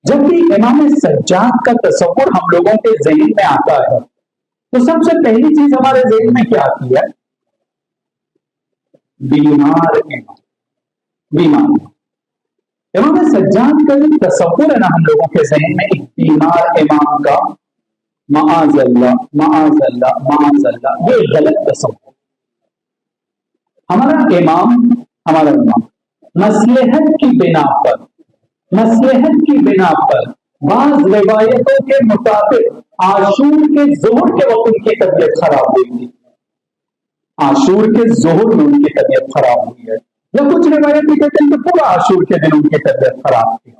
جب بھی امام سجاد کا تصور ہم لوگوں کے ذہن میں آتا ہے تو سب سے پہلی چیز ہمارے ذہن میں کیا آتی ہے؟ بیمار امام. بیمار امام سجاد کا جو تصور ہے نا ہم لوگوں کے ذہن میں ایک بیمار امام کا، معاذ اللہ معاذ اللہ معاذ اللہ، یہ غلط تصور. ہمارا امام مصلحت کی بنا پر بعض روایتوں کے مطابق عاشور کے ظہر کے وقت ان کی طبیعت خراب ہوئی تھی. عاشور کے ظہر میں ان کی طبیعت خراب ہوئی ہے، یا کچھ روایت بھی کہتے ہیں کہ پورا عاشور کے دن ان کی طبیعت خراب تھی.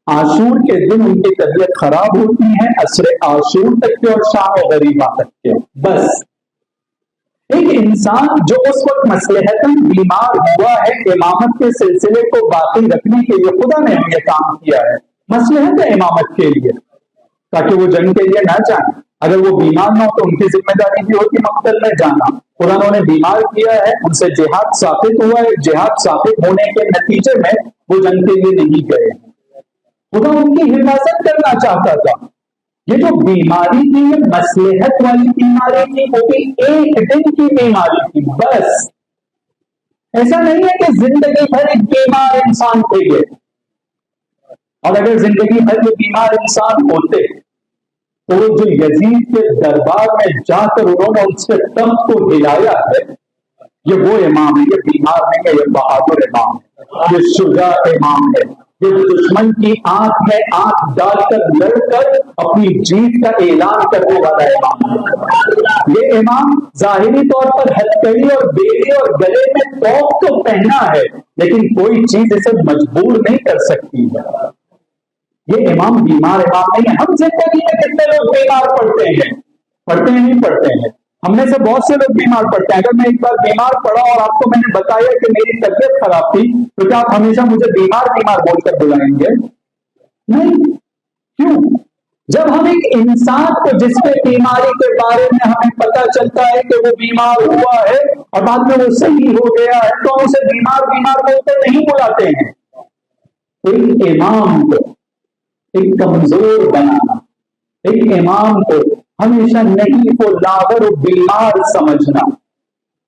عاشور کے دن ان کی طبیعت خراب ہوتی ہے، عصر عاشور تک کے اور شام غریبہ تک کے. بس ایک انسان جو اس وقت مصلحتاً بیمار ہوا ہے امامت کے سلسلے کو باقی رکھنے کے لیے، خدا نے یہ کام کیا ہے مصلحت ہے امامت کے لیے، تاکہ وہ جنگ کے لیے نہ جائیں. اگر وہ بیمار نہ ہو تو ان کی ذمہ داری بھی ہوتی مقتل میں جانا. خدا انہوں نے بیمار کیا ہے، ان سے جہاد ثابت ہوا ہے، جہاد ثابت ہونے کے نتیجے میں وہ جنگ کے لیے نہیں گئے. خدا ان کی حفاظت کرنا چاہتا تھا. یہ جو بیماری تھی یہ مصلحت والی بیماری تھی، وہ بھی ایک دن کی بیماری تھی بس. ایسا نہیں ہے کہ زندگی بھر ایک بیمار انسان تھے یہ، اور اگر زندگی بھر یہ بیمار انسان ہوتے تو جو یزید کے دربار میں جا کر انہوں نے اس کے تخت کو ہلایا ہے، یہ وہ امام ہے. یہ بیمار نہیں ہے، یہ بہادر امام ہے، یہ شجاع امام ہے، یہ دشمن کی آنکھ میں آنکھ ڈال کر لڑ کر اپنی جیت کا اعلان کرنے والا امام ہے. یہ امام ظاہری طور پر ہتھکڑی اور بیڑی اور گلے میں توق تو پہنا ہے، لیکن کوئی چیز اسے مجبور نہیں کر سکتی ہے. یہ امام بیمار امام نہیں ہے. ہم زندگی میں کتنے لوگ بیمار پڑتے ہیں نہیں پڑتے ہیں. ہم میں سے بہت سے لوگ بیمار پڑتے ہیں. اگر میں ایک بار بیمار پڑا اور آپ کو میں نے بتایا کہ میری طبیعت خراب تھی تو کیا آپ ہمیشہ مجھے بیمار بول کر بلائیں گے؟ نہیں. کیوں؟ جب ہم ایک انسان کو جس کے بیماری کے بارے میں ہمیں پتا چلتا ہے کہ وہ بیمار ہوا ہے اور بعد میں وہ صحیح ہو گیا ہے تو ہم اسے بیمار بول کر نہیں بلاتے ہیں. ایک امام کو ایک کمزور بنانا، ایک امام کو ہمیشہ نہیں کو لاغر و بیمار سمجھنا،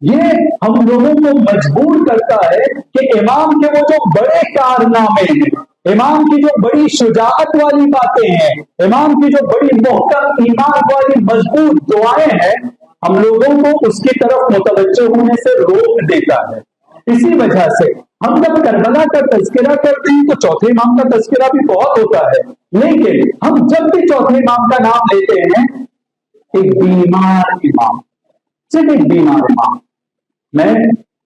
یہ ہم لوگوں کو مجبور کرتا ہے کہ امام کے وہ جو بڑے کارنامے ہیں، امام کی جو بڑی شجاعت والی باتیں ہیں، امام کی جو بڑی محکم ایمان والی مضبوط دعائیں ہیں، ہم لوگوں کو اس کی طرف متوجہ ہونے سے روک دیتا ہے. اسی وجہ سے ہم جب کربلا کا تذکرہ کرتے ہیں تو چوتھے امام کا تذکرہ بھی بہت ہوتا ہے، لیکن ہم جب بھی چوتھے امام کا نام لیتے ہیں ایک بیمار امام، صرف ایک بیمار امام. میں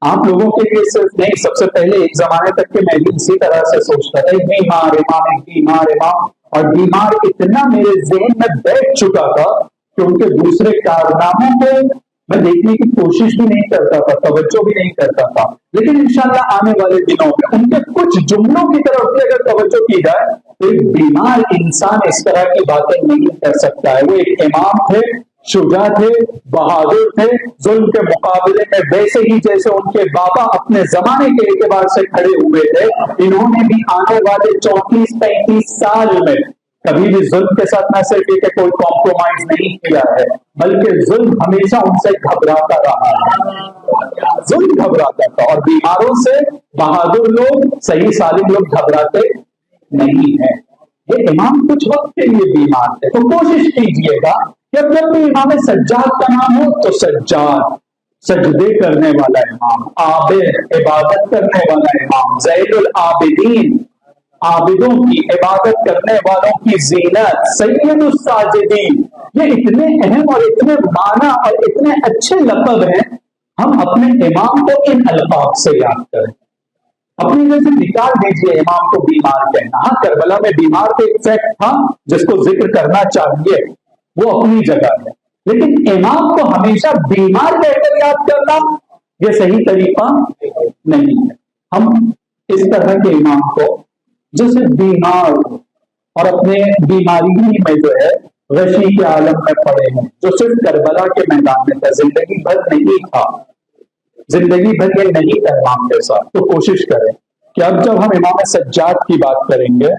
آپ لوگوں کے لیے صرف نہیں، سب سے پہلے ایک زمانے تک کہ میں بھی اسی طرح سے سوچتا تھا ایک بیمار امام، اور بیمار اتنا میرے ذہن میں بیٹھ چکا تھا کہ ان کے دوسرے کارناموں کو میں دیکھنے کی کوشش بھی نہیں کرتا تھا، توجہ بھی نہیں کرتا تھا. لیکن انشاءاللہ آنے والے دنوں میں ان کے کچھ جملوں کی طرف بھی اگر توجہ کی جائے تو ایک بیمار انسان اس طرح کی باتیں نہیں کر سکتا ہے. وہ ایک امام تھے، شجاع تھے، بہادر تھے، ظلم کے مقابلے میں ویسے ہی جیسے ان کے بابا اپنے زمانے کے اعتبار سے کھڑے ہوئے تھے، انہوں نے بھی آنے والے 34-35 سال میں کبھی بھی ظلم کے ساتھ نہ صرف یہ کہ کوئی کمپرومائز نہیں کیا ہے، بلکہ ظلم ہمیشہ ان سے گھبراتا رہا ہے. ظلم گھبراتا تھا، اور بیماروں سے بہادر لوگ، صحیح سالم لوگ گھبراتے نہیں ہیں. یہ امام کچھ وقت کے لیے بیمار تھے، تو کوشش کیجئے گا کہ جب بھی امام سجاد کا نام ہو تو سجاد، سجدے کرنے والا امام، عابد، عبادت کرنے والا امام، زین العابدین، عابدوں کی عبادت کرنے والوں کی زینت، سید الساجدین. یہ اتنے اہم اور اتنے معنی اور اتنے اچھے لقب ہیں. ہم اپنے امام کو ان الفاظ سے یاد کریں. اپنی جگہ سے نکال دیجئے امام کو بیمار کہنا. ہاں کربلا میں بیمار کا ایک فیکٹ تھا جس کو ذکر کرنا چاہیے، وہ اپنی جگہ ہے، لیکن امام کو ہمیشہ بیمار کہہ کر یاد کرنا یہ صحیح طریقہ نہیں ہے. ہم اس طرح کے امام کو جو صرف بیمار ہو اور اپنے بیماری میں جو ہے غشی کے عالم میں پڑے ہیں، جو صرف کربلا کے میدان میں تھا، زندگی بھر نہیں تھا، زندگی بھر یہ نہیں تھا امام کے ساتھ، تو کوشش کریں کہ اب جب ہم امام سجاد کی بات کریں گے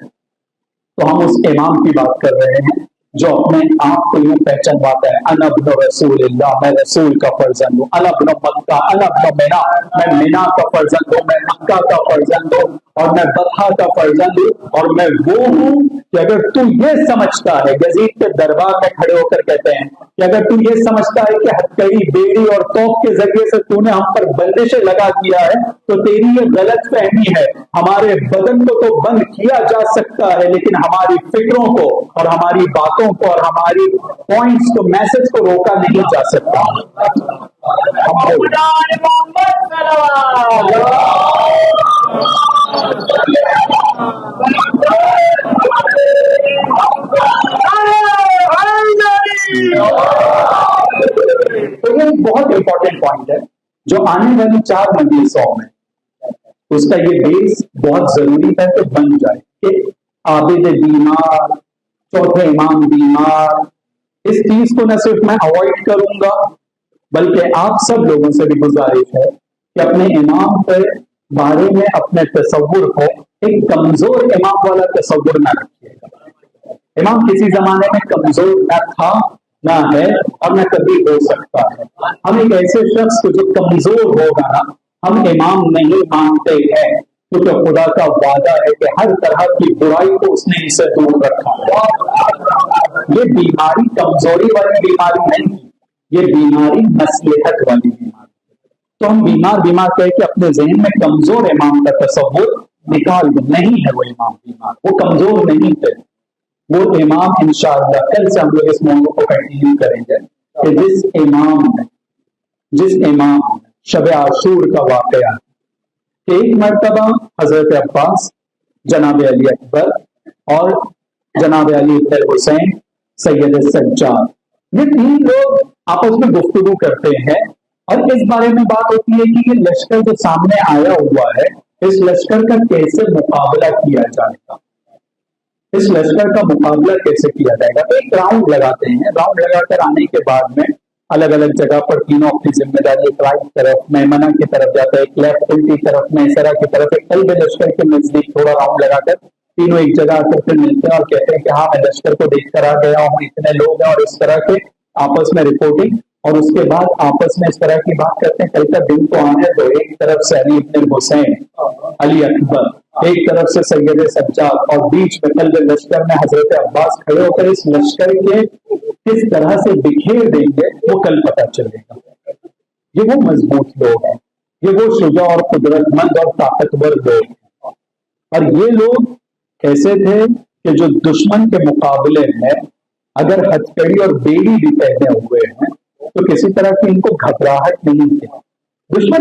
تو ہم اس امام کی بات کر رہے ہیں جو اپنے آپ کو یوں پہچانواتا ہے، انا ابن رسول اللہ، میں رسول کا فرزند ہوں، انا ابن مکہ، انا ابن مینا، میں مینا کا فرزند ہوں، میں مکہ کا فرزند ہوں، اور میں بطحہ کا فرزند ہوں، اور میں وہ ہوں کہ اگر تو یہ سمجھتا ہے، یزید کے دربار میں کھڑے ہو کر کہتے ہیں کہ اگر تو یہ سمجھتا ہے کہ ہتھکڑی، بیڑی اور توپ کے ذریعے سے تو نے ہم پر بندشیں لگا دیا ہے تو تیری یہ غلط فہمی ہے۔ ہمارے بدن کو تو بند کیا جا سکتا ہے لیکن ہماری فکروں کو اور ہماری باتوں کو اور ہماری پوائنٹس کو، میسج کو روکا نہیں جا سکتا۔ تو یہ بہت امپورٹنٹ پوائنٹ ہے جو آنے والی 4 مجلسوں میں اس کا یہ بیس بہت ضروری ہے کہ بن جائے کہ عابد بیمار، چوتھے امام بیمار، اس چیز کو نہ صرف میں اوائڈ کروں گا بلکہ آپ سب لوگوں سے بھی گزارش ہے کہ اپنے امام کے بارے میں اپنے تصور کو ایک کمزور امام والا تصور نہ رکھیے گا۔ امام کسی زمانے میں کمزور نہ تھا، نہ ہے، اور نہ کبھی ہو سکتا ہے۔ ہم ایک ایسے شخص کو جو کمزور ہوگا نا، ہم امام نہیں مانتے ہیں، کیونکہ خدا کا وعدہ ہے کہ ہر طرح کی برائی کو اس نے اسے دور رکھا۔ یہ بیماری کمزوری والی بیماری نہیں، یہ بیماری مصلحت والی بیماری۔ تو ہم بیمار کہہ کے اپنے ذہن میں کمزور امام کا تصور نکال دیں، نہیں ہے وہ امام بیمار، وہ کمزور نہیں تھے، وہ امام انشاءاللہ کل سے ہم لوگ اس موضوع کو کنٹینیو کریں گے کہ جس امام شب عاشور کا واقعہ کہ ایک مرتبہ حضرت عباس، جناب علی اکبر اور جناب علی ابن حسین سید سجاد، یہ 3 لوگ آپس میں گفتگو کرتے ہیں اور اس بارے میں بات ہوتی ہے کہ یہ لشکر جو سامنے آیا ہوا ہے اس لشکر کا کیسے مقابلہ کیا جائے گا، اس لشکر کا مقابلہ کیسے کیا جائے گا۔ تو ایک راؤنڈ لگاتے ہیں، راؤنڈ لگا کر آنے کے بعد میں الگ الگ جگہ پر تینوں اپنی ذمہ داری، ایک رائٹ طرف میمنہ کی طرف جاتا ہے، ایک لیفٹ الٹی طرف میسرہ کی طرف، ایک قلب لشکر کے نزدیک تھوڑا راؤنڈ لگا کر تینوں ایک جگہ آ کر پھر ملتے ہیں اور کہتے ہیں کہ ہاں میں لشکر کو دیکھ کر آ گیا ہوں، اتنے لوگ ہیں، اور اس طرح کے آپس میں رپورٹنگ، اور اس کے بعد آپس میں اس طرح کی بات کرتے ہیں۔ کل کا دن تو آنے تو ایک طرف سے علی ابن حسین، علی اکبر، ایک طرف سے سید سجاد، اور بیچ میں قلب لشکر میں حضرت عباس کھڑے ہو کر اس لشکر کے کس طرح سے بکھیر دیں گے وہ کل پتہ چلے گا۔ یہ وہ مضبوط لوگ ہیں، یہ وہ شجاع اور قدرت مند اور طاقتور لوگ ہیں، اور یہ لوگ کیسے تھے کہ جو دشمن کے مقابلے میں اگر ہتھکڑی اور بیڑی بھی پہنے ہوئے ہیں تو کسی طرح کی ان کو گھبراہٹ نہیں تھی۔ دشمن